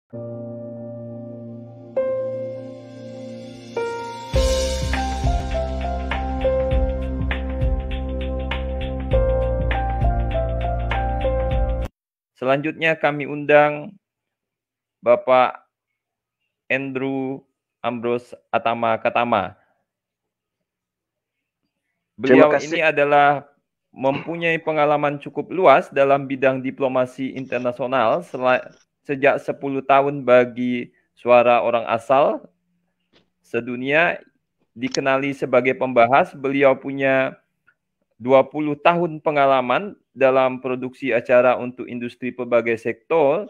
Selanjutnya kami undang Bapak Andrew Ambrose Atama Katama. Beliau ini adalah mempunyai pengalaman cukup luas dalam bidang diplomasi internasional sejak 10 tahun bagi Suara Orang Asal sedunia. Dikenali sebagai pembahas, beliau punya 20 tahun pengalaman dalam produksi acara untuk industri berbagai sektor,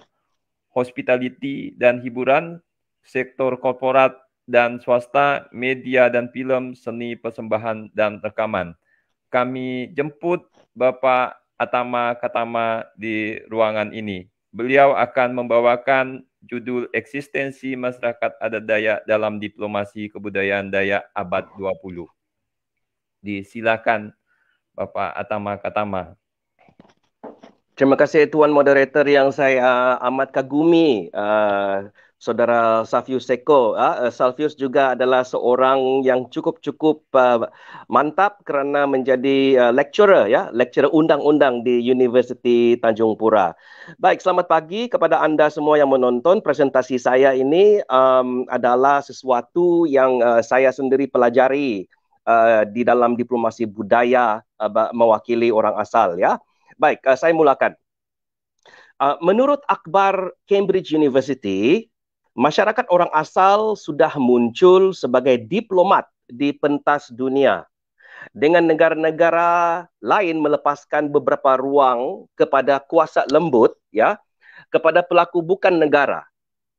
hospitality dan hiburan, sektor korporat dan swasta, media dan film, seni persembahan dan rekaman. Kami jemput Bapak Atama Katama di ruangan ini. Beliau akan membawakan judul Eksistensi Masyarakat Adat Dayak dalam Diplomasi Kebudayaan Dayak Abad 20. Disilakan Bapak Atama Katama. Terima kasih Tuan Moderator yang saya amat kagumi, Saudara Salvius Seko. Salvius juga adalah seorang yang cukup mantap kerana menjadi lecturer, lecturer undang-undang di Universiti Tanjung Pura. Baik, selamat pagi kepada anda semua yang menonton. Presentasi saya ini adalah sesuatu yang saya sendiri pelajari di dalam diplomasi budaya mewakili orang asal, ya. Baik, saya mulakan. Menurut akhbar Cambridge University, masyarakat orang asal sudah muncul sebagai diplomat di pentas dunia, dengan negara-negara lain melepaskan beberapa ruang kepada kuasa lembut, ya, kepada pelaku bukan negara.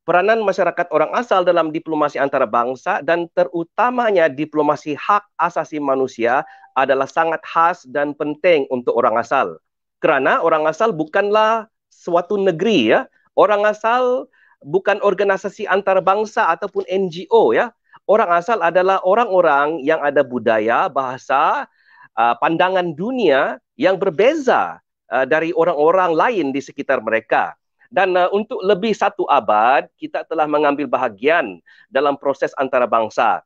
Peranan masyarakat orang asal dalam diplomasi antarabangsa dan terutamanya diplomasi hak asasi manusia adalah sangat khas dan penting untuk orang asal. Kerana orang asal bukanlah suatu negeri, ya. Orang asal bukan organisasi antarabangsa ataupun NGO, ya. Orang asal adalah orang-orang yang ada budaya, bahasa, pandangan dunia yang berbeza dari orang-orang lain di sekitar mereka. Dan untuk lebih 1 abad, kita telah mengambil bahagian dalam proses antarabangsa.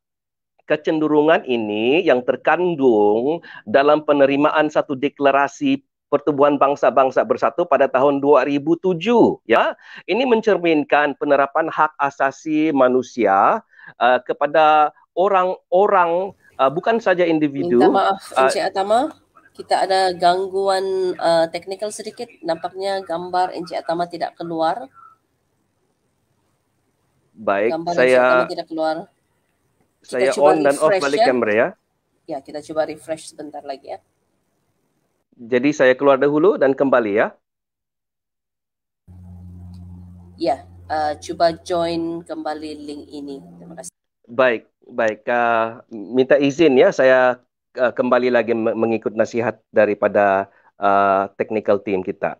Kecenderungan ini yang terkandung dalam penerimaan satu deklarasi Pertubuhan Bangsa-Bangsa Bersatu pada tahun 2007, ya. Ini mencerminkan penerapan hak asasi manusia kepada orang-orang, bukan saja individu. Minta maaf Encik Atama, kita ada gangguan teknikal sedikit. Nampaknya gambar Encik Atama tidak keluar. Baik, gambar Encik Atama tidak keluar. Saya on dan off balik kamera, ya. Ya, kita coba refresh sebentar lagi, ya. Jadi saya keluar dahulu dan kembali, ya. Ya, coba join kembali link ini. Terima kasih. Baik. Minta izin, ya, saya kembali lagi mengikut nasihat daripada technical team kita.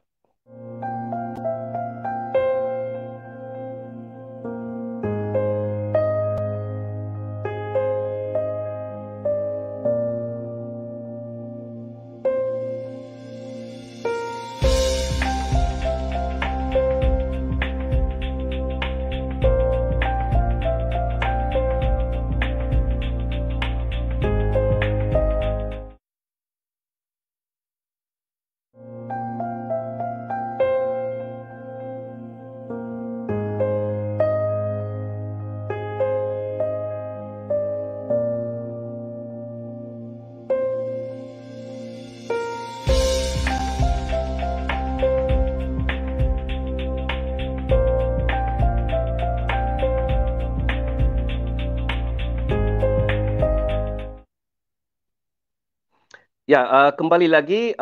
Ya, kembali lagi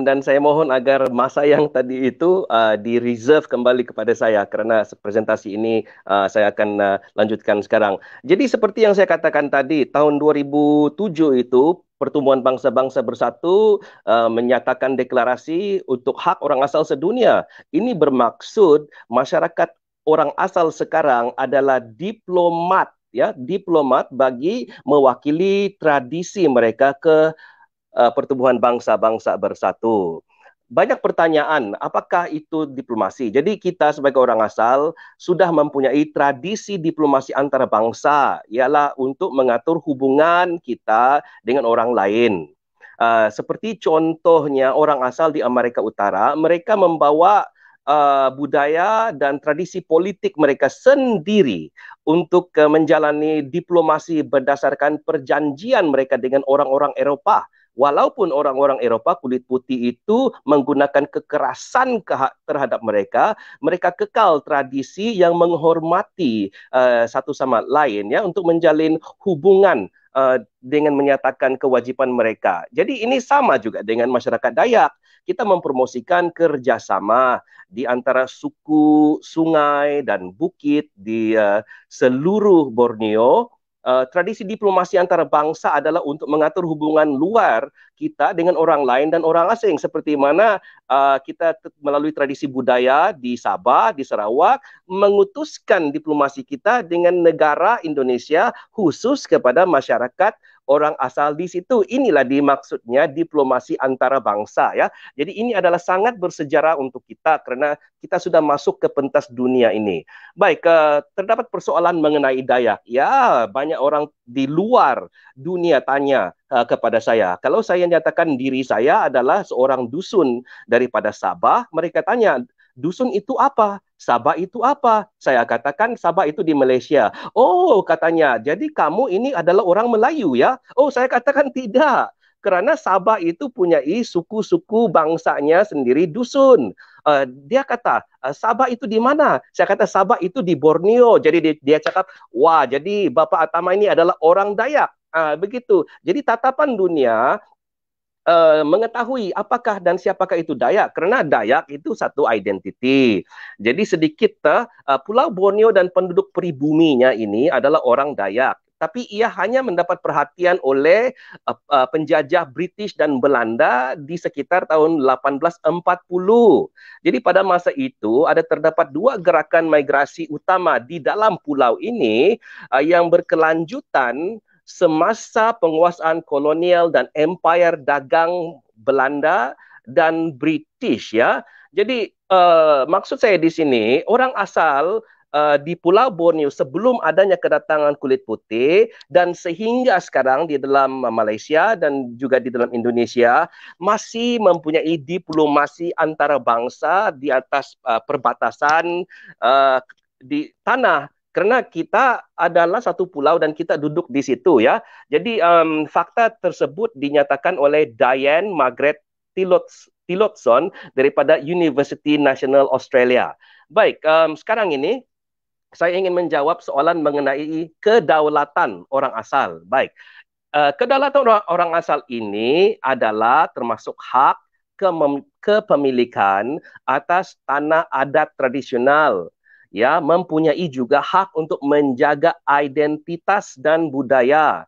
dan saya mohon agar masa yang tadi itu di-reserve kembali kepada saya kerana presentasi ini saya akan lanjutkan sekarang. Jadi seperti yang saya katakan tadi, tahun 2007 itu Pertubuhan Bangsa-Bangsa Bersatu menyatakan deklarasi untuk hak orang asal sedunia. Ini bermaksud masyarakat orang asal sekarang adalah diplomat, ya, diplomat bagi mewakili tradisi mereka ke Pertubuhan Bangsa-Bangsa Bersatu. banyak pertanyaan, apakah itu diplomasi? Jadi kita sebagai orang asal sudah mempunyai tradisi diplomasi antarabangsa, ialah untuk mengatur hubungan kita dengan orang lain. Seperti contohnya orang asal di Amerika Utara, mereka membawa budaya dan tradisi politik mereka sendiri untuk menjalani diplomasi berdasarkan perjanjian mereka dengan orang-orang Eropah. Walaupun orang-orang Eropah kulit putih itu menggunakan kekerasan terhadap mereka, mereka kekal tradisi yang menghormati satu sama lain ya untuk menjalin hubungan dengan menyatakan kewajiban mereka. Jadi ini sama juga dengan masyarakat Dayak. Kita mempromosikan kerjasama di antara suku, sungai, dan bukit di seluruh Borneo. Tradisi diplomasi antara bangsa adalah untuk mengatur hubungan luar kita dengan orang lain dan orang asing. Seperti mana kita melalui tradisi budaya di Sabah, di Sarawak, mengutuskan diplomasi kita dengan negara Indonesia khusus kepada masyarakat orang asal di situ. Inilah dimaksudnya diplomasi antara bangsa ya. Jadi ini adalah sangat bersejarah untuk kita karena kita sudah masuk ke pentas dunia ini. Baik, terdapat persoalan mengenai Dayak. Ya, banyak orang di luar dunia tanya kepada saya. Kalau saya nyatakan diri saya adalah seorang dusun daripada Sabah, mereka tanya, dusun itu apa? Sabah itu apa? Saya katakan Sabah itu di Malaysia. Oh, katanya, jadi kamu ini adalah orang Melayu ya? Oh, saya katakan tidak. Karena Sabah itu punya suku-suku bangsanya sendiri dusun. Dia kata, Sabah itu di mana? Saya kata, Sabah itu di Borneo. Jadi dia cakap, wah, jadi Bapak Atama ini adalah orang Dayak. Begitu. Jadi tatapan dunia mengetahui apakah dan siapakah itu Dayak. Kerana Dayak itu satu identiti. Jadi sedikit Pulau Borneo dan penduduk peribuminya ini adalah orang Dayak. Tapi ia hanya mendapat perhatian oleh penjajah British dan Belanda di sekitar tahun 1840. Jadi pada masa itu ada terdapat dua gerakan migrasi utama di dalam pulau ini yang berkelanjutan semasa penguasaan kolonial dan empire dagang Belanda dan British ya. Jadi maksud saya di sini orang asal di Pulau Borneo sebelum adanya kedatangan kulit putih dan sehingga sekarang di dalam Malaysia dan juga di dalam Indonesia masih mempunyai diplomasi antara bangsa di atas perbatasan di tanah. Karena kita adalah satu pulau dan kita duduk di situ ya. Jadi fakta tersebut dinyatakan oleh Diane Margaret Tillotson daripada University National Australia. Baik, sekarang ini saya ingin menjawab soalan mengenai kedaulatan orang asal. Baik, kedaulatan orang asal ini adalah termasuk hak kepemilikan atas tanah adat tradisional. Ya, mempunyai juga hak untuk menjaga identitas dan budaya.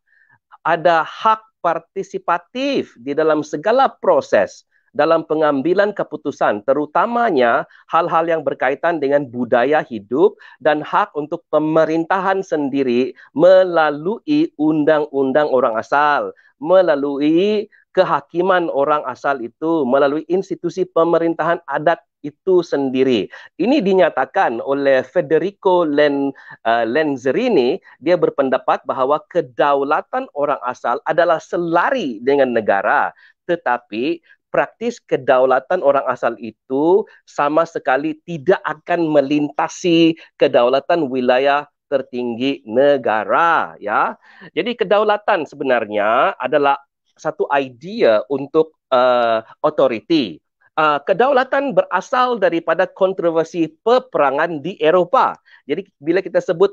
Ada hak partisipatif di dalam segala proses dalam pengambilan keputusan, terutamanya hal-hal yang berkaitan dengan budaya hidup dan hak untuk pemerintahan sendiri melalui undang-undang orang asal, melalui kehakiman orang asal itu, melalui institusi pemerintahan adat itu sendiri. Ini dinyatakan oleh Federico Lenzerini. Dia berpendapat bahawa kedaulatan orang asal adalah selari dengan negara, tetapi praktis kedaulatan orang asal itu sama sekali tidak akan melintasi kedaulatan wilayah tertinggi negara ya. Jadi kedaulatan sebenarnya adalah satu idea untuk authority. Kedaulatan berasal daripada kontroversi peperangan di Eropah. Jadi bila kita sebut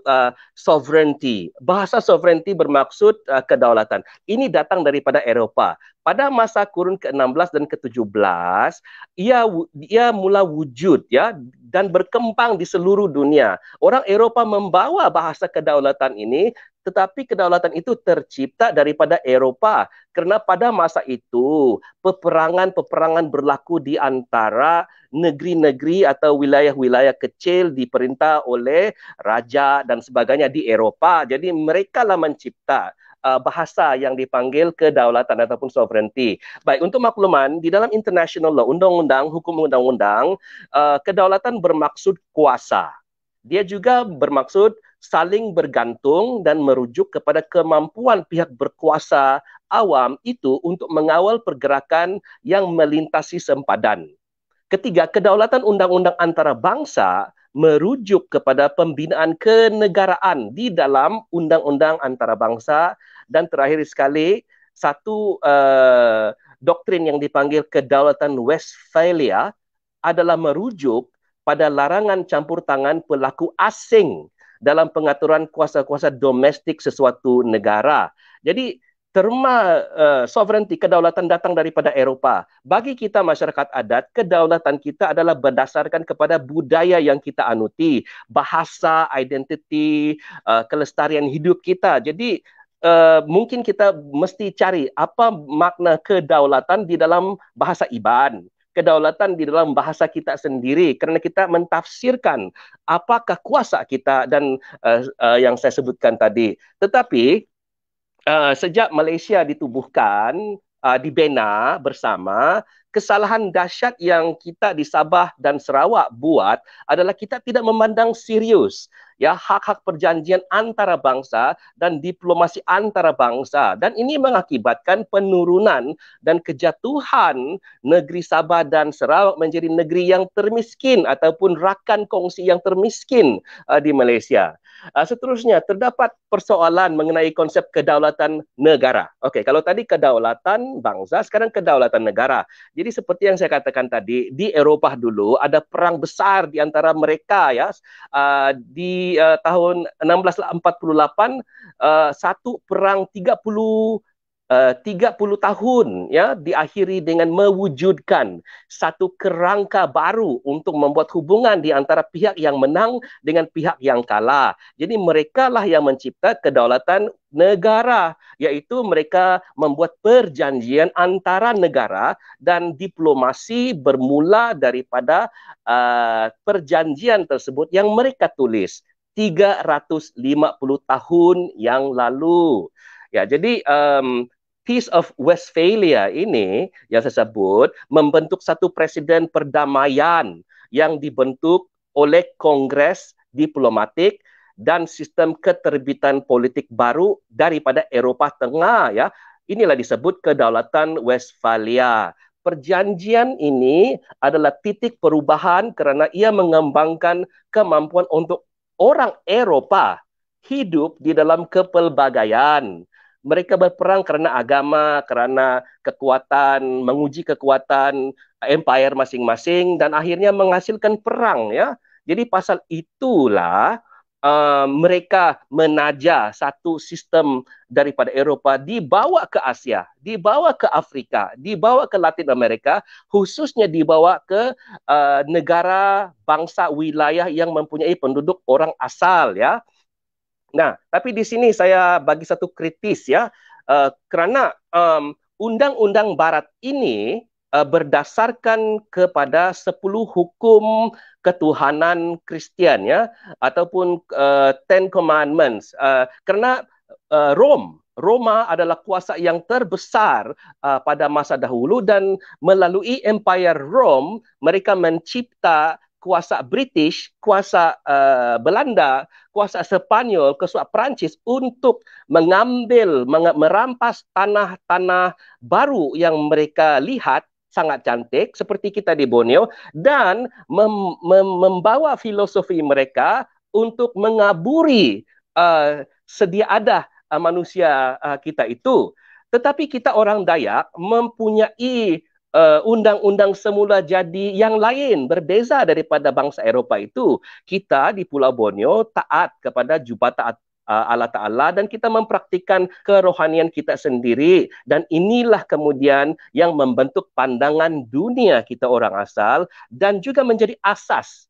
sovereignty, bahasa sovereignty bermaksud kedaulatan. Ini datang daripada Eropah. Pada masa kurun ke-16 dan ke-17, ia mula wujud ya dan berkembang di seluruh dunia. Orang Eropah membawa bahasa kedaulatan ini, tetapi kedaulatan itu tercipta daripada Eropah. Kerana pada masa itu, peperangan-peperangan berlaku di antara negeri-negeri atau wilayah-wilayah kecil diperintah oleh raja dan sebagainya di Eropah. Jadi mereka lah mencipta bahasa yang dipanggil kedaulatan ataupun sovereignty. Baik, untuk makluman, di dalam international law, undang-undang, hukum undang-undang, kedaulatan bermaksud kuasa. Dia juga bermaksud saling bergantung dan merujuk kepada kemampuan pihak berkuasa awam itu untuk mengawal pergerakan yang melintasi sempadan. Ketiga, kedaulatan undang-undang antarabangsa merujuk kepada pembinaan kenegaraan di dalam undang-undang antarabangsa. Dan terakhir sekali, satu doktrin yang dipanggil kedaulatan Westphalia adalah merujuk pada larangan campur tangan pelaku asing dalam pengaturan kuasa-kuasa domestik sesuatu negara. Jadi terma sovereignty, kedaulatan datang daripada Eropah. Bagi kita masyarakat adat, kedaulatan kita adalah berdasarkan kepada budaya yang kita anuti, bahasa, identiti, kelestarian hidup kita. Jadi mungkin kita mesti cari apa makna kedaulatan di dalam bahasa Iban, kedaulatan di dalam bahasa kita sendiri, kerana kita mentafsirkan apakah kuasa kita dan yang saya sebutkan tadi. Tetapi sejak Malaysia ditubuhkan, dibina bersama, kesalahan dahsyat yang kita di Sabah dan Sarawak buat adalah kita tidak memandang serius ya hak-hak perjanjian antarabangsa dan diplomasi antarabangsa, dan ini mengakibatkan penurunan dan kejatuhan negeri Sabah dan Sarawak menjadi negeri yang termiskin ataupun rakan kongsi yang termiskin di Malaysia. Seterusnya, terdapat persoalan mengenai konsep kedaulatan negara. Okey, kalau tadi kedaulatan bangsa, sekarang kedaulatan negara. Jadi seperti yang saya katakan tadi, di Eropah dulu ada perang besar di antara mereka ya. Di tahun 1648, satu perang 30 tahun ya diakhiri dengan mewujudkan satu kerangka baru untuk membuat hubungan di antara pihak yang menang dengan pihak yang kalah. Jadi mereka lah yang mencipta kedaulatan negara, iaitu mereka membuat perjanjian antara negara, dan diplomasi bermula daripada perjanjian tersebut yang mereka tulis 350 tahun yang lalu. Ya, jadi Peace of Westphalia ini yang saya sebut membentuk satu presiden perdamaian yang dibentuk oleh Kongres Diplomatik dan sistem keterbitan politik baru daripada Eropah Tengah ya. Inilah disebut kedaulatan Westphalia. Perjanjian ini adalah titik perubahan kerana ia mengembangkan kemampuan untuk orang Eropah hidup di dalam kepelbagaian. Mereka berperang kerana agama, kerana kekuatan, menguji kekuatan empire masing-masing, dan akhirnya menghasilkan perang ya. Jadi pasal itulah mereka menaja satu sistem daripada Eropah dibawa ke Asia, dibawa ke Afrika, dibawa ke Latin Amerika, khususnya dibawa ke negara, bangsa, wilayah yang mempunyai penduduk orang asal ya. Nah, tapi di sini saya bagi satu kritis ya, kerana undang-undang barat ini berdasarkan kepada 10 hukum ketuhanan Kristian ya, ataupun Ten Commandments. Kerana Roma adalah kuasa yang terbesar pada masa dahulu, dan melalui Empire Rome mereka mencipta kuasa British, kuasa Belanda, kuasa Sepanyol, kuasa Perancis untuk mengambil, merampas tanah-tanah baru yang mereka lihat sangat cantik seperti kita di Borneo, dan membawa filosofi mereka untuk mengaburi sedia ada manusia kita itu. Tetapi kita orang Dayak mempunyai undang-undang semula jadi yang lain, berbeza daripada bangsa Eropah itu. Kita di Pulau Borneo taat kepada Jubata Allah Ta'ala, dan kita mempraktikkan kerohanian kita sendiri, dan inilah kemudian yang membentuk pandangan dunia kita orang asal, dan juga menjadi asas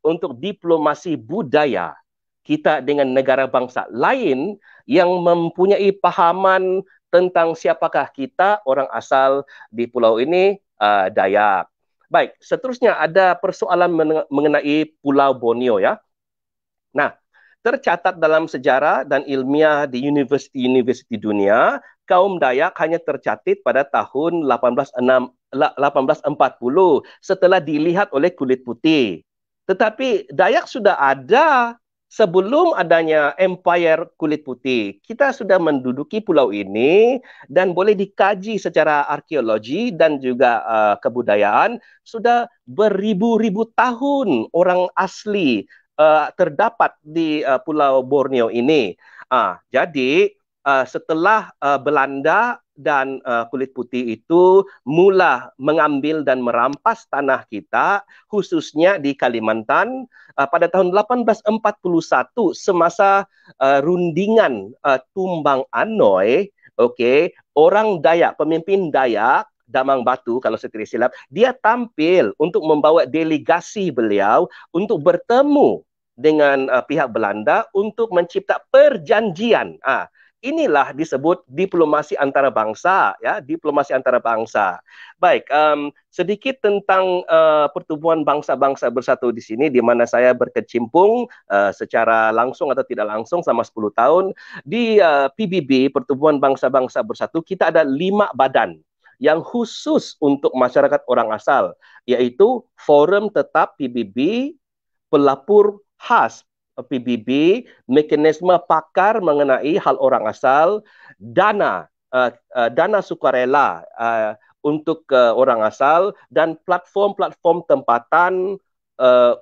untuk diplomasi budaya kita dengan negara bangsa lain yang mempunyai pahaman tentang siapakah kita orang asal di pulau ini, Dayak. Baik, seterusnya ada persoalan mengenai Pulau Borneo ya. Nah, tercatat dalam sejarah dan ilmiah di universiti-universiti dunia, kaum Dayak hanya tercatat pada tahun 1840 setelah dilihat oleh kulit putih. Tetapi Dayak sudah ada sebelum adanya empire kulit putih. Kita sudah menduduki pulau ini dan boleh dikaji secara arkeologi dan juga kebudayaan. Sudah beribu-ribu tahun orang asli terdapat di Pulau Borneo ini. Jadi setelah Belanda dan kulit putih itu mula mengambil dan merampas tanah kita, khususnya di Kalimantan, pada tahun 1841 semasa rundingan Tumbang Anoy, orang Dayak, pemimpin Dayak Damang Batu kalau saya tidak silap, dia tampil untuk membawa delegasi beliau untuk bertemu dengan pihak Belanda untuk mencipta perjanjian. Inilah disebut diplomasi antarabangsa, ya, diplomasi antarabangsa. Baik, sedikit tentang pertubuhan bangsa-bangsa bersatu di sini, di mana saya berkecimpung secara langsung atau tidak langsung selama 10 tahun. Di PBB, Pertubuhan Bangsa-Bangsa Bersatu, kita ada 5 badan yang khusus untuk masyarakat orang asal, yaitu Forum Tetap PBB, Pelapor Khas PBB, mekanisme pakar mengenai hal orang asal, dana sukarela untuk orang asal, dan platform-platform tempatan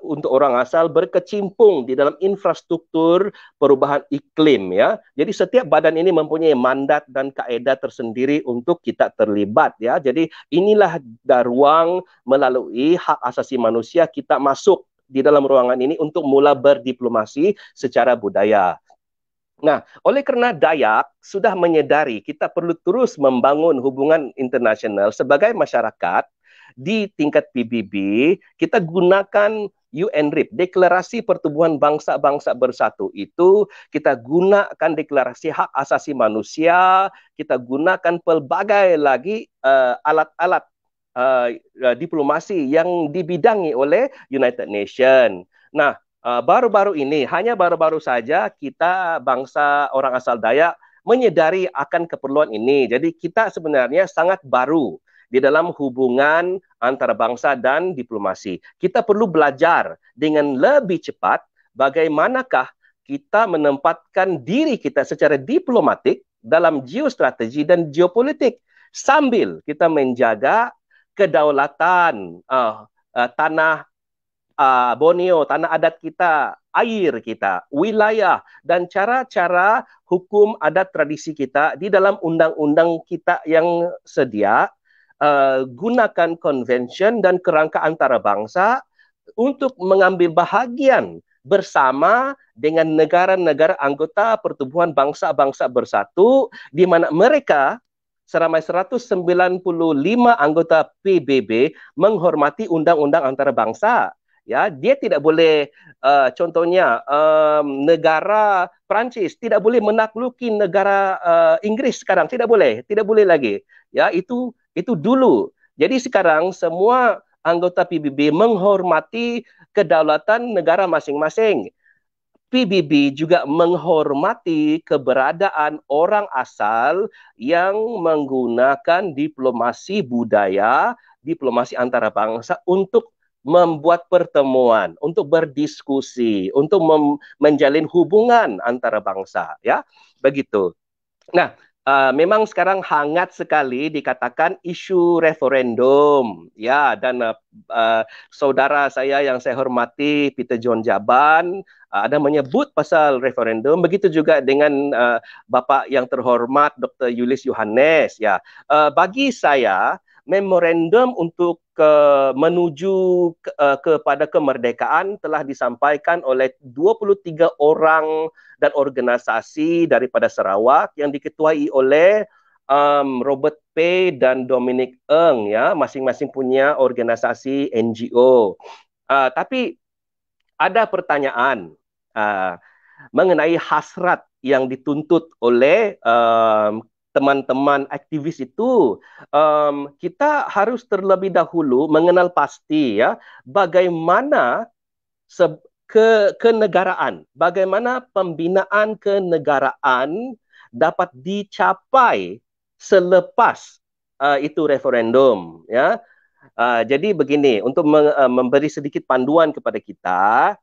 untuk orang asal berkecimpung di dalam infrastruktur perubahan iklim, ya. Jadi setiap badan ini mempunyai mandat dan kaedah tersendiri untuk kita terlibat, ya. Jadi inilah ruang melalui hak asasi manusia kita masuk di dalam ruangan ini untuk mula berdiplomasi secara budaya. Nah, oleh kerana Dayak sudah menyedari kita perlu terus membangun hubungan internasional sebagai masyarakat di tingkat PBB, kita gunakan UNRIP, Deklarasi Pertubuhan Bangsa-Bangsa Bersatu itu, kita gunakan Deklarasi Hak Asasi Manusia, kita gunakan pelbagai lagi alat-alat diplomasi yang dibidangi oleh United Nations. Nah, baru-baru ini, hanya baru-baru saja kita bangsa orang asal Dayak menyedari akan keperluan ini. Jadi kita sebenarnya sangat baru di dalam hubungan antara bangsa dan diplomasi. Kita perlu belajar dengan lebih cepat bagaimanakah kita menempatkan diri kita secara diplomatik dalam geostrategi dan geopolitik sambil kita menjaga kedaulatan tanah Borneo, tanah adat kita, air kita, wilayah, dan cara-cara hukum adat tradisi kita di dalam undang-undang kita yang sedia. Gunakan konvensyen dan kerangka antarabangsa untuk mengambil bahagian bersama dengan negara-negara anggota Pertubuhan Bangsa-Bangsa Bersatu, di mana mereka seramai 195 anggota PBB menghormati undang-undang antarabangsa. Ya, dia tidak boleh, contohnya negara Perancis tidak boleh menakluki negara Inggris sekarang, tidak boleh lagi. Ya, itu dulu. Jadi sekarang semua anggota PBB menghormati kedaulatan negara masing-masing. PBB juga menghormati keberadaan orang asal yang menggunakan diplomasi budaya, diplomasi antarabangsa untuk membuat pertemuan, untuk berdiskusi, untuk menjalin hubungan antara bangsa, ya. Begitu. Nah, memang sekarang hangat sekali dikatakan isu referendum, ya, dan saudara saya yang saya hormati Peter John Jaban ada menyebut pasal referendum, begitu juga dengan Bapak yang terhormat Dr. Yulis Yohanes, ya. Bagi saya memorandum untuk menuju kepada kemerdekaan telah disampaikan oleh 23 orang dan organisasi daripada Sarawak yang diketuai oleh Robert P. dan Dominic Eng, ya, masing-masing punya organisasi NGO. Tapi ada pertanyaan mengenai hasrat yang dituntut oleh teman-teman aktivis itu. Kita harus terlebih dahulu mengenal pasti, ya, bagaimana kenegaraan. Bagaimana pembinaan kenegaraan dapat dicapai selepas itu referendum, ya. Jadi begini, untuk memberi sedikit panduan kepada kita,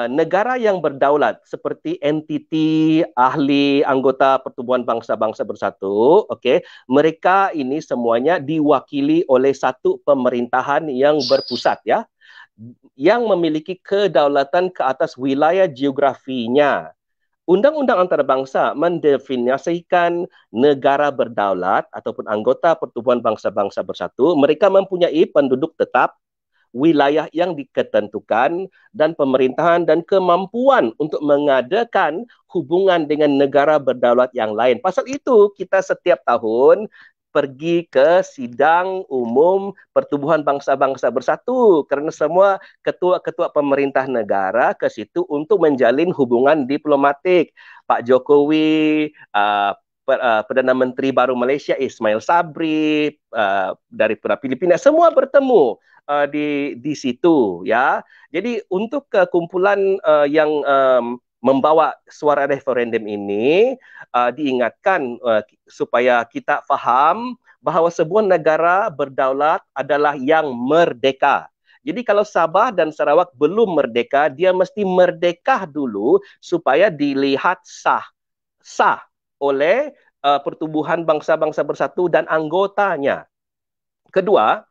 negara yang berdaulat seperti entiti ahli anggota Pertubuhan Bangsa-Bangsa Bersatu, okey, mereka ini semuanya diwakili oleh satu pemerintahan yang berpusat, ya, yang memiliki kedaulatan ke atas wilayah geografinya. Undang-undang antarabangsa mendefinisikan negara berdaulat ataupun anggota Pertubuhan Bangsa-Bangsa Bersatu, mereka mempunyai penduduk tetap, wilayah yang diketentukan, dan pemerintahan dan kemampuan untuk mengadakan hubungan dengan negara berdaulat yang lain. Pasal itu, kita setiap tahun pergi ke sidang umum Pertubuhan Bangsa-Bangsa Bersatu kerana semua ketua-ketua pemerintah negara ke situ untuk menjalin hubungan diplomatik. Pak Jokowi, Perdana Menteri baru Malaysia Ismail Sabri, dari Filipina, semua bertemu di situ, ya. Jadi untuk kumpulan yang membawa suara referendum ini, diingatkan supaya kita faham bahawa sebuah negara berdaulat adalah yang merdeka. Jadi kalau Sabah dan Sarawak belum merdeka, dia mesti merdeka dulu supaya dilihat sah oleh Pertubuhan Bangsa-Bangsa Bersatu dan anggotanya. Kedua,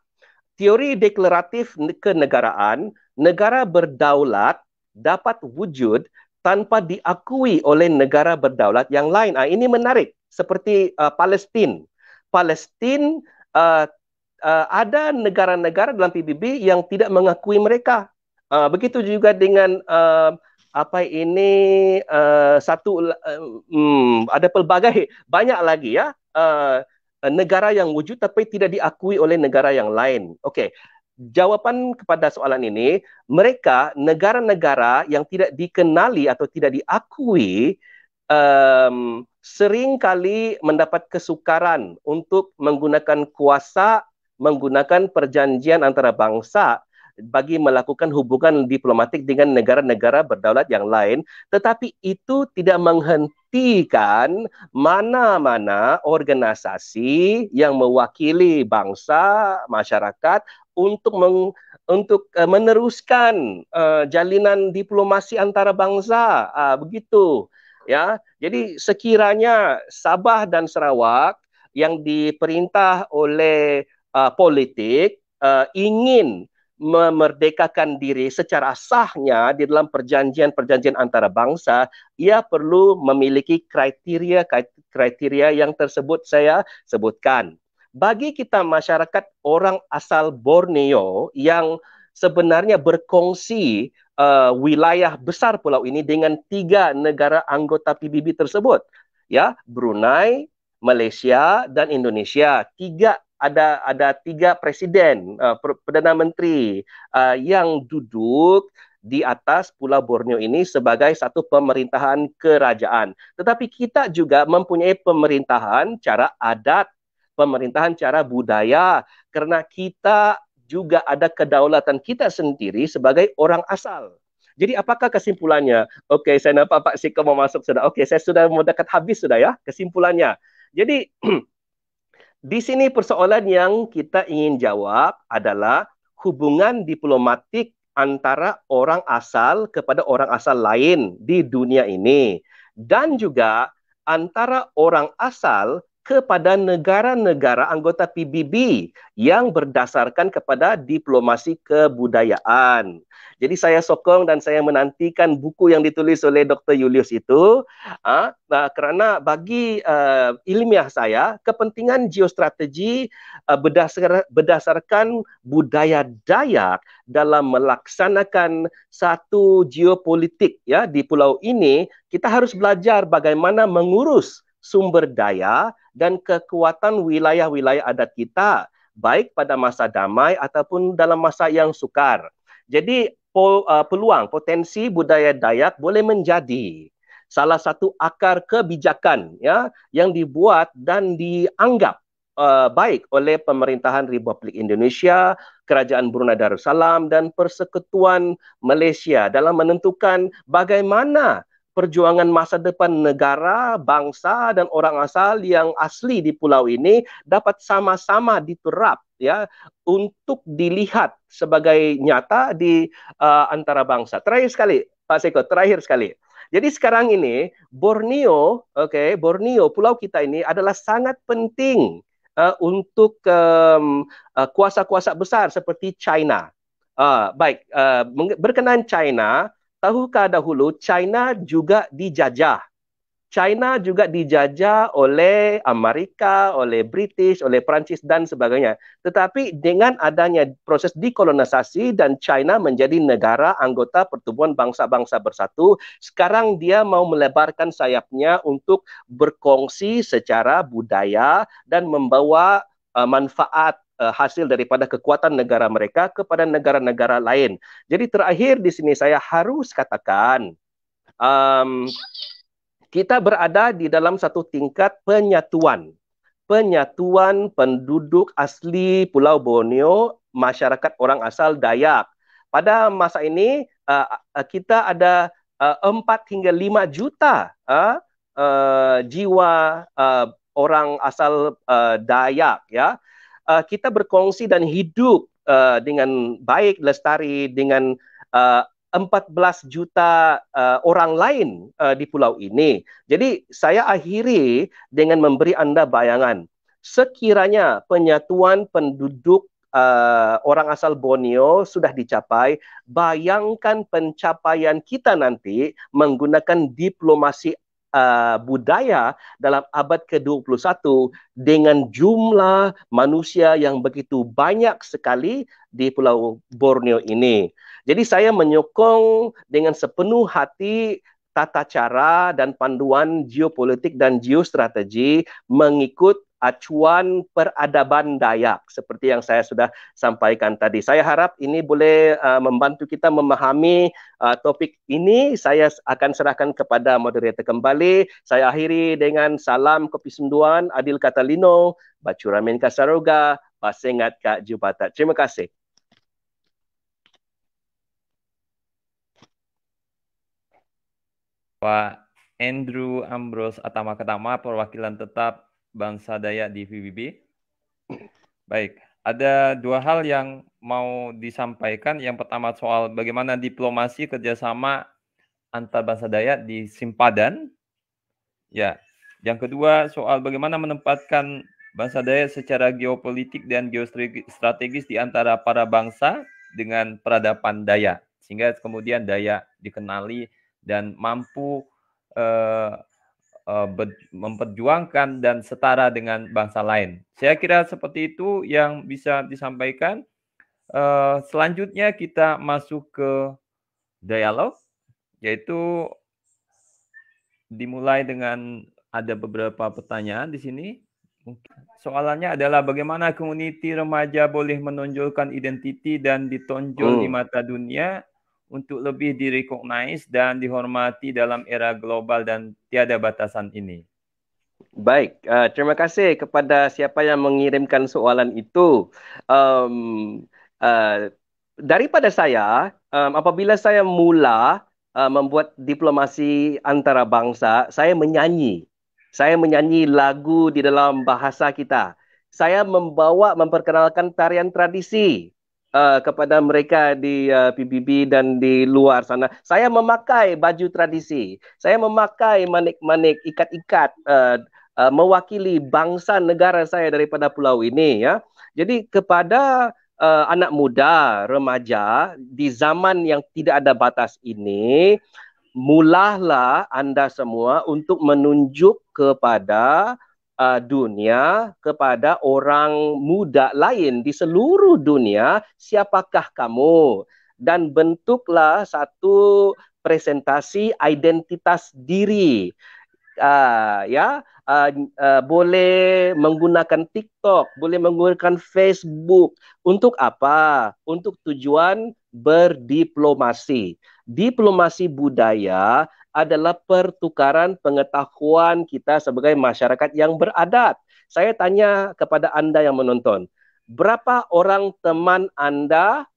teori deklaratif kenegaraan, negara berdaulat dapat wujud tanpa diakui oleh negara berdaulat yang lain. Ini menarik. Seperti Palestin. Palestin ada negara-negara dalam PBB yang tidak mengakui mereka. Begitu juga dengan ada pelbagai, banyak lagi, ya, negara yang wujud tapi tidak diakui oleh negara yang lain. Okey. Jawapan kepada soalan ini, mereka negara-negara yang tidak dikenali atau tidak diakui sering kali mendapat kesukaran untuk menggunakan kuasa, menggunakan perjanjian antara bangsa bagi melakukan hubungan diplomatik dengan negara-negara berdaulat yang lain, tetapi itu tidak menghentikan mana-mana organisasi yang mewakili bangsa, masyarakat untuk meneruskan jalinan diplomasi antara bangsa, begitu, ya. Jadi sekiranya Sabah dan Sarawak yang diperintah oleh politik ingin memerdekakan diri secara sahnya di dalam perjanjian-perjanjian antarabangsa, ia perlu memiliki kriteria yang tersebut saya sebutkan. Bagi kita masyarakat orang asal Borneo yang sebenarnya berkongsi wilayah besar pulau ini dengan 3 negara anggota PBB tersebut, ya, Brunei, Malaysia dan Indonesia. Ada 3 presiden, Perdana Menteri yang duduk di atas Pulau Borneo ini sebagai satu pemerintahan kerajaan. Tetapi kita juga mempunyai pemerintahan cara adat, pemerintahan cara budaya, kerana kita juga ada kedaulatan kita sendiri sebagai orang asal. Jadi apakah kesimpulannya? Okey, saya nampak Pak Siko mau masuk sudah. Okey, saya sudah mau dekat habis sudah, ya, kesimpulannya. Jadi di sini persoalan yang kita ingin jawab adalah hubungan diplomatik antara orang asal kepada orang asal lain di dunia ini, dan juga antara orang asal kepada negara-negara anggota PBB yang berdasarkan kepada diplomasi kebudayaan. Jadi saya sokong dan saya menantikan buku yang ditulis oleh Dr. Julius itu, kerana bagi ilmiah saya, kepentingan geostrategi berdasarkan budaya Dayak dalam melaksanakan satu geopolitik, ya, di pulau ini, kita harus belajar bagaimana mengurus sumber daya dan kekuatan wilayah-wilayah adat kita, baik pada masa damai ataupun dalam masa yang sukar. Jadi peluang, potensi budaya Dayak boleh menjadi salah satu akar kebijakan, ya, yang dibuat dan dianggap baik oleh pemerintahan Republik Indonesia, Kerajaan Brunei Darussalam dan Persekutuan Malaysia dalam menentukan bagaimana perjuangan masa depan negara, bangsa dan orang asal yang asli di pulau ini dapat sama-sama diterap ya untuk dilihat sebagai nyata di antara bangsa. Terakhir sekali, Pak Seko, terakhir sekali. Jadi sekarang ini Borneo, Borneo pulau kita ini adalah sangat penting untuk kuasa-kuasa besar seperti China. Baik, berkenaan China, tahukah dahulu China juga dijajah? China juga dijajah oleh Amerika, oleh British, oleh Perancis dan sebagainya. Tetapi dengan adanya proses dekolonisasi dan China menjadi negara anggota Pertubuhan Bangsa-Bangsa Bersatu, sekarang dia mau melebarkan sayapnya untuk berkongsi secara budaya dan membawa manfaat hasil daripada kekuatan negara mereka kepada negara-negara lain. Jadi terakhir di sini saya harus katakan, kita berada di dalam satu tingkat penyatuan penduduk asli Pulau Borneo, masyarakat orang asal Dayak. Pada masa ini kita ada 4 hingga 5 juta jiwa orang asal Dayak ya. Kita berkongsi dan hidup dengan baik, lestari dengan 14 juta orang lain di pulau ini. Jadi saya akhiri dengan memberi Anda bayangan. Sekiranya penyatuan penduduk orang asal Borneo sudah dicapai, bayangkan pencapaian kita nanti menggunakan diplomasi budaya dalam abad ke-21 dengan jumlah manusia yang begitu banyak sekali di Pulau Borneo ini. Jadi saya menyokong dengan sepenuh hati tata cara dan panduan geopolitik dan geostrategi mengikut acuan peradaban Dayak seperti yang saya sudah sampaikan tadi. Saya harap ini boleh membantu kita memahami topik ini. Saya akan serahkan kepada moderator kembali. Saya akhiri dengan salam kopi senduan Adil Catalino, Bacuramin Kasaroga, Pasengat Kak Jubata. Terima kasih. Pak Andrew Ambrose Atama-Ketama, perwakilan tetap bangsa Dayak di PBB. Baik, ada 2 hal yang mau disampaikan. Yang pertama soal bagaimana diplomasi kerjasama antar bangsa Dayak di Simpadan. Ya, yang kedua soal bagaimana menempatkan bangsa Dayak secara geopolitik dan geostrategis di antara para bangsa dengan peradaban Dayak, sehingga kemudian Dayak dikenali dan mampu memperjuangkan dan setara dengan bangsa lain. Saya kira seperti itu yang bisa disampaikan. Selanjutnya kita masuk ke dialog, yaitu dimulai dengan ada beberapa pertanyaan di sini. Soalannya adalah bagaimana komuniti remaja boleh menonjolkan identiti dan ditonjol di mata dunia untuk lebih direcognize dan dihormati dalam era global dan tiada batasan ini. Baik, terima kasih kepada siapa yang mengirimkan soalan itu. Daripada saya, apabila saya mula membuat diplomasi antara bangsa, saya menyanyi. Saya menyanyi lagu di dalam bahasa kita. Saya memperkenalkan tarian tradisi kepada mereka di PBB dan di luar sana. Saya memakai baju tradisi. Saya memakai manik-manik, ikat-ikat mewakili bangsa negara saya daripada pulau ini ya. Jadi kepada anak muda, remaja di zaman yang tidak ada batas ini, mulahlah Anda semua untuk menunjuk kepada dunia, kepada orang muda lain di seluruh dunia, siapakah kamu? Dan bentuklah satu presentasi identitas diri. Boleh menggunakan TikTok, boleh menggunakan Facebook. Untuk apa? Untuk tujuan berdiplomasi. Diplomasi budaya adalah pertukaran pengetahuan kita sebagai masyarakat yang beradat. Saya tanya kepada Anda yang menonton, berapa orang teman Anda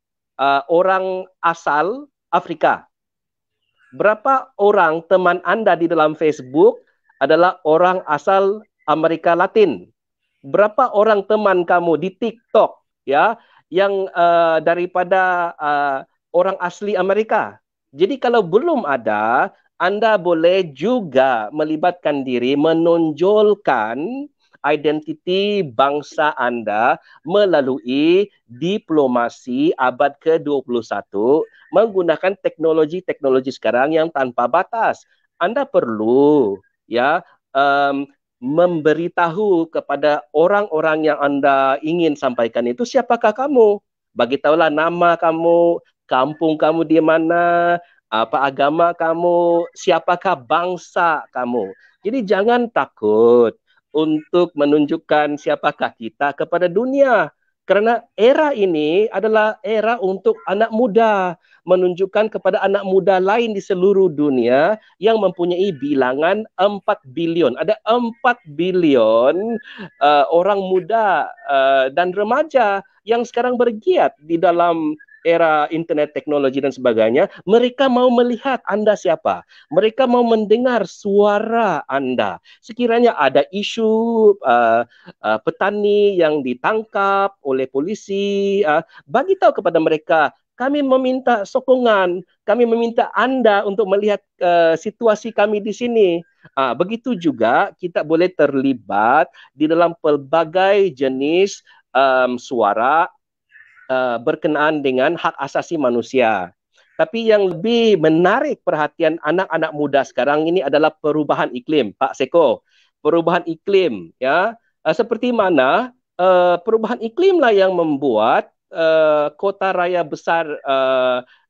orang asal Afrika? Berapa orang teman Anda di dalam Facebook adalah orang asal Amerika Latin? Berapa orang teman kamu di TikTok ya yang daripada orang asli Amerika? Jadi kalau belum ada, Anda boleh juga melibatkan diri menonjolkan identiti bangsa Anda melalui diplomasi abad ke-21 menggunakan teknologi-teknologi sekarang yang tanpa batas. Anda perlu ya memberitahu kepada orang-orang yang Anda ingin sampaikan itu siapakah kamu. Bagitahulah nama kamu, kampung kamu di mana, apa agama kamu, siapakah bangsa kamu. Jadi jangan takut untuk menunjukkan siapakah kita kepada dunia. Karena era ini adalah era untuk anak muda, menunjukkan kepada anak muda lain di seluruh dunia yang mempunyai bilangan 4 bilion. Ada 4 bilion orang muda dan remaja yang sekarang bergiat di dalam era internet teknologi dan sebagainya. Mereka mau melihat Anda siapa. Mereka mau mendengar suara Anda. Sekiranya ada isu petani yang ditangkap oleh polisi, bagi tahu kepada mereka, kami meminta sokongan, kami meminta Anda untuk melihat situasi kami di sini. Begitu juga kita boleh terlibat di dalam pelbagai jenis suara berkenaan dengan hak asasi manusia. Tapi yang lebih menarik perhatian anak-anak muda sekarang ini adalah perubahan iklim, Pak Seko. Perubahan iklim, ya, seperti mana perubahan iklim lah yang membuat kota raya besar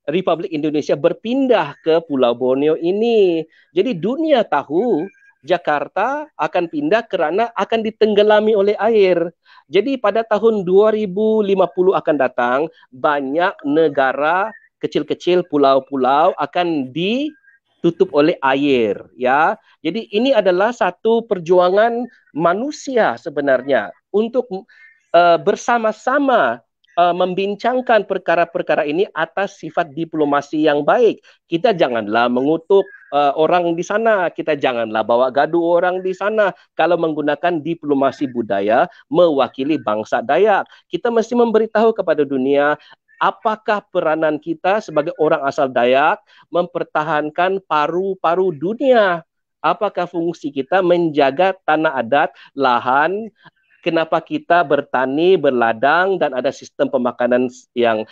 Republik Indonesia berpindah ke Pulau Borneo ini. Jadi dunia tahu Jakarta akan pindah kerana akan ditenggelami oleh air. Jadi pada tahun 2050 akan datang, banyak negara kecil-kecil pulau-pulau akan ditutup oleh air, ya. Jadi ini adalah satu perjuangan manusia sebenarnya untuk bersama-sama membincangkan perkara-perkara ini atas sifat diplomasi yang baik. Kita janganlah mengutuk orang di sana, kita janganlah bawa gaduh orang di sana. Kalau menggunakan diplomasi budaya mewakili bangsa Dayak, kita mesti memberitahu kepada dunia apakah peranan kita sebagai orang asal Dayak mempertahankan paru-paru dunia. Apakah fungsi kita menjaga tanah adat, lahan, kenapa kita bertani, berladang dan ada sistem pemakanan yang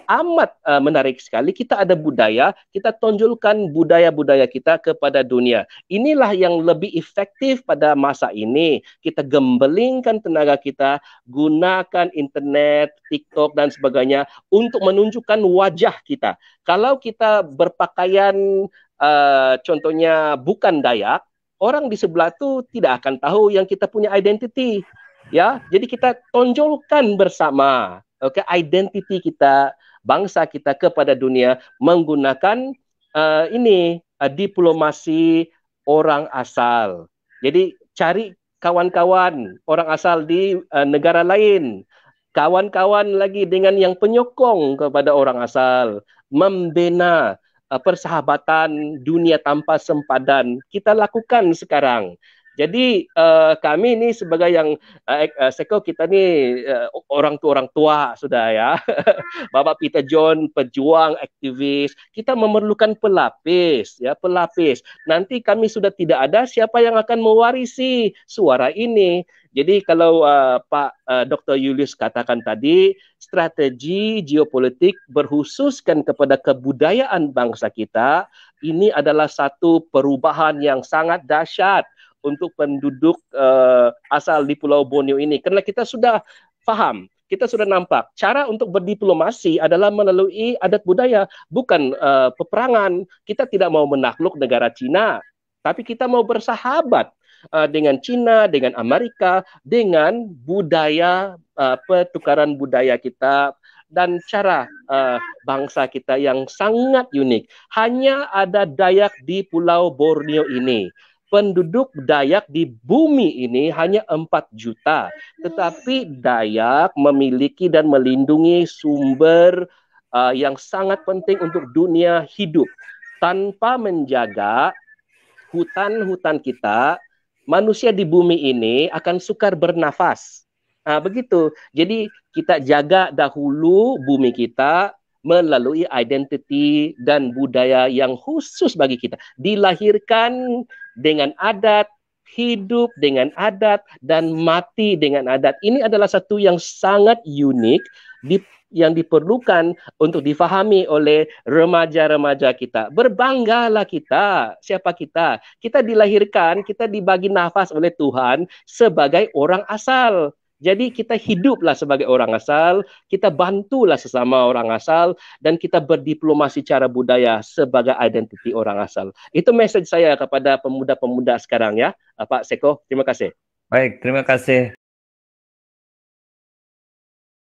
amat menarik sekali. Kita ada budaya, kita tonjolkan budaya-budaya kita kepada dunia. Inilah yang lebih efektif pada masa ini. Kita gembelingkan tenaga kita, gunakan internet, TikTok dan sebagainya untuk menunjukkan wajah kita. Kalau kita berpakaian contohnya bukan Dayak, orang di sebelah itu tidak akan tahu yang kita punya identiti. Ya, jadi kita tonjolkan bersama, identiti kita, bangsa kita kepada dunia menggunakan diplomasi orang asal. Jadi cari kawan-kawan orang asal di negara lain, kawan-kawan lagi dengan yang penyokong kepada orang asal, membina persahabatan dunia tanpa sempadan. Kita lakukan sekarang. Jadi kami ini sebagai yang Seko, kita ni orang tua sudah ya. Bapak Peter John pejuang, aktivis. Kita memerlukan pelapis ya, pelapis. Nanti kami sudah tidak ada, siapa yang akan mewarisi suara ini? Jadi kalau Pak Dr. Julius katakan tadi, strategi geopolitik berkhususkan kepada kebudayaan bangsa kita, ini adalah satu perubahan yang sangat dahsyat untuk penduduk asal di Pulau Borneo ini. Karena kita sudah faham, kita sudah nampak cara untuk berdiplomasi adalah melalui adat budaya, bukan peperangan. Kita tidak mau menakluk negara Cina, tapi kita mau bersahabat dengan Cina, dengan Amerika, dengan budaya, pertukaran budaya kita, dan cara bangsa kita yang sangat unik. Hanya ada Dayak di Pulau Borneo ini. Penduduk Dayak di bumi ini hanya 4 juta. Tetapi Dayak memiliki dan melindungi sumber yang sangat penting untuk dunia hidup. Tanpa menjaga hutan-hutan kita, manusia di bumi ini akan sukar bernafas. Begitu. Jadi kita jaga dahulu bumi kita melalui identiti dan budaya yang khusus bagi kita. Dilahirkan dengan adat, hidup dengan adat, dan mati dengan adat. Ini adalah satu yang sangat unik yang diperlukan untuk difahami oleh remaja-remaja kita. Berbanggalah kita. Siapa kita? Kita dilahirkan, kita dibagi nafas oleh Tuhan sebagai orang asal. Jadi kita hiduplah sebagai orang asal, kita bantulah sesama orang asal, dan kita berdiplomasi cara budaya sebagai identiti orang asal. Itu message saya kepada pemuda-pemuda sekarang ya, Pak Seko. Terima kasih. Baik, terima kasih.